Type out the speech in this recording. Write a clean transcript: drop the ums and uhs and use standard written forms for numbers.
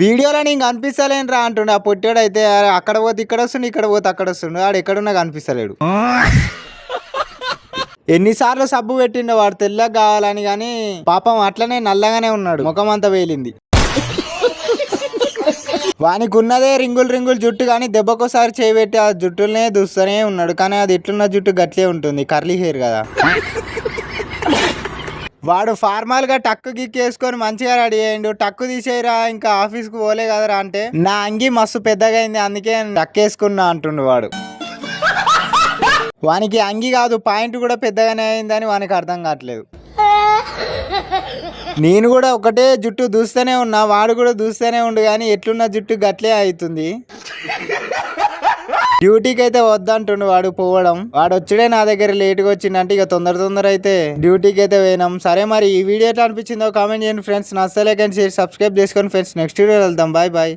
వీడియోలో నీకు కనిపిస్తలేను రా అంటుండే ఆ పొట్టాడు అయితే. అక్కడ పోతే ఇక్కడ వస్తుండు, ఇక్కడ పోతే అక్కడ వస్తుండు, ఆడు ఎక్కడున్నా కనిపిస్తలేడు. ఎన్నిసార్లు సబ్బు పెట్టిండో వాడు తెల్లగా కావాలని, కానీ పాపం అట్లనే నల్లగానే ఉన్నాడు, ముఖం అంతా వేలింది. వానికి ఉన్నదే రింగులు జుట్టు, కానీ దెబ్బకోసారి చేయబెట్టి ఆ జుట్టులనే దూస్తూనే ఉన్నాడు. కానీ అది ఎట్లున్న జుట్టు గట్లే ఉంటుంది, కర్లీ హెయిర్ కదా. వాడు ఫార్మల్ గా టక్కు గిక్కేసుకొని మంచిగా రెడీ అయ్యిండు. టక్కు తీసేయరా ఇంకా ఆఫీస్కి పోలే కదరా అంటే, నా అంగి మస్తు పెద్దగా అయింది అందుకే టక్కేసుకున్నా అంటుండు వాడు. వానికి అంగి కాదు పాయింట్ కూడా పెద్దగానే అయిందని వానికి అర్థం కావట్లేదు. నేను కూడా ఒకటే జుట్టు దూస్తూనే ఉన్నా, వాడు కూడా దూస్తూనే ఉండు, కానీ ఎట్లున్న జుట్టు గట్లే అవుతుంది. డ్యూటీకి అయితే వద్దంటుండు వాడు పోవడం. వాడు వచ్చుడే నా దగ్గర లేట్గా వచ్చిందంటే ఇక తొందర అయితే డ్యూటీకి అయితే పోయినాం. సరే మరి ఈ వీడియో ఎట్లా అనిపించిందో కామెంట్ చేయండి ఫ్రెండ్స్. నచ్చలేకని షేర్ సబ్స్క్రైబ్ చేసుకోండి ఫ్రెండ్స్. నెక్స్ట్ వీడియో వెళ్దాం. బాయ్.